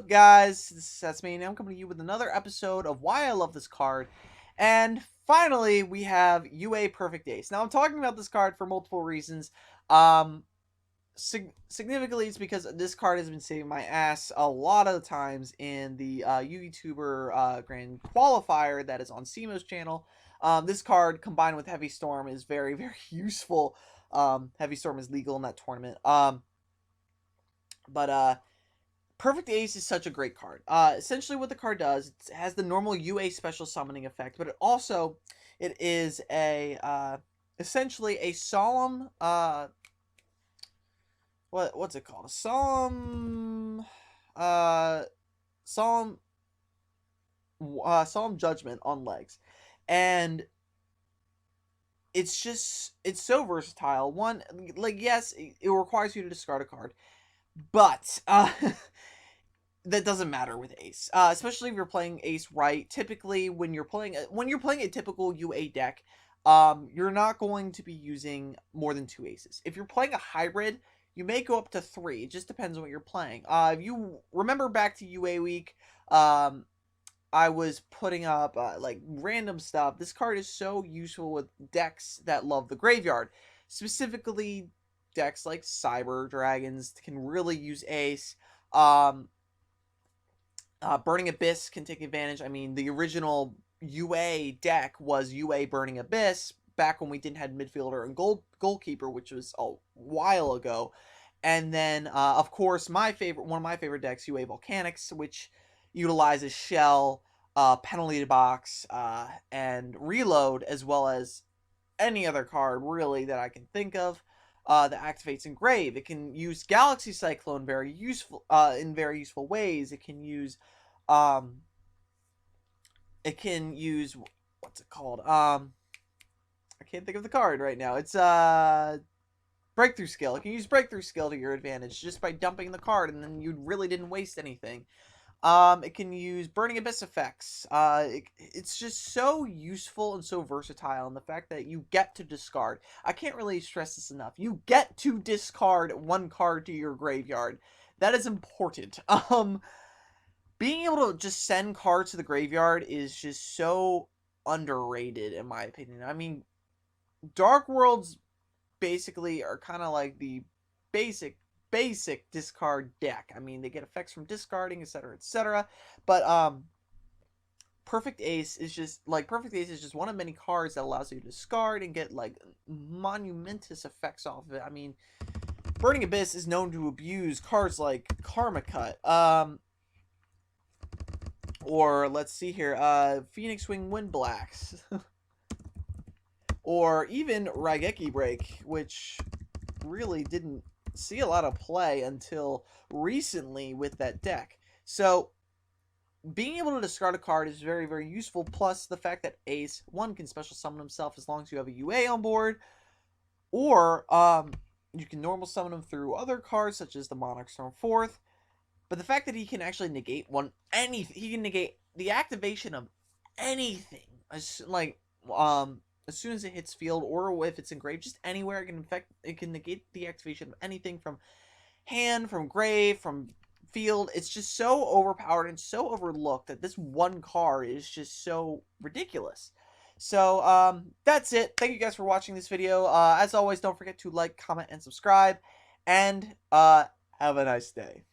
up, guys? That's me, and I'm coming to you with another episode of Why I Love This Card. And finally, we have UA Perfect Ace. Now, I'm talking about this card for multiple reasons. Um, Significantly, it's because this card has been saving my ass a lot of the times in the YouTuber Grand Qualifier that is on Simo's channel. This card, combined with Heavy Storm, is very, very useful. Heavy Storm is legal in that tournament. But Perfect Ace is such a great card. Essentially what the card does, it has the normal UA special summoning effect, but it is a, essentially a Solemn, what's it called? A Solemn, uh, Solemn, Solemn Judgment on legs. And it's so versatile. One, like, yes, it requires you to discard a card, but, that doesn't matter with Ace, especially if you're playing Ace right. Typically, when you're playing a typical UA deck, you're not going to be using more than 2 Aces. If you're playing a hybrid, you may go up to 3. It just depends on what you're playing. If you remember back to UA week, I was putting up like random stuff. This card is so useful with decks that love the graveyard, specifically decks like Cyber Dragons can really use Ace. Burning Abyss can take advantage. I mean, the original UA deck was UA Burning Abyss back when we didn't have midfielder and goalkeeper, which was a while ago. And then, of course, one of my favorite decks, UA Volcanics, which utilizes Shell, Penalty to Box, and Reload, as well as any other card really that I can think of. That activates Engrave. It can use Galaxy Cyclone in very useful ways. Um, it can use, what's it called? I can't think of the card right now. It's Breakthrough Skill. It can use Breakthrough Skill to your advantage just by dumping the card, and then you really didn't waste anything. It can use Burning Abyss effects. It's just so useful and so versatile, and the fact that you get to discard. I can't really stress this enough. You get to discard 1 card to your graveyard. That is important. Being able to just send cards to the graveyard is just so underrated, in my opinion. I mean, Dark Worlds basically are kind of like the basic discard deck. I mean, they get effects from discarding, etc., etc. But Perfect Ace is just one of many cards that allows you to discard and get like monumentous effects off of it. I mean, Burning Abyss is known to abuse cards like Karma Cut, or let's see here, Phoenix Wing Windblacks, or even Raigeki Break, which really didn't see a lot of play until recently with that deck. So being able to discard a card is very, very useful, plus the fact that Ace, 1, can special summon himself as long as you have a UA on board, or you can normal summon him through other cards such as the Monarch Storm 4th. But the fact that he can actually negate he can negate the activation of anything, like as soon as it hits field, or if it's engraved, just anywhere, it can negate the activation of anything from hand, from grave, from field. It's just so overpowered and so overlooked that this 1 card is just so ridiculous. So that's it. Thank you guys for watching this video. As always, don't forget to like, comment, and subscribe, and have a nice day.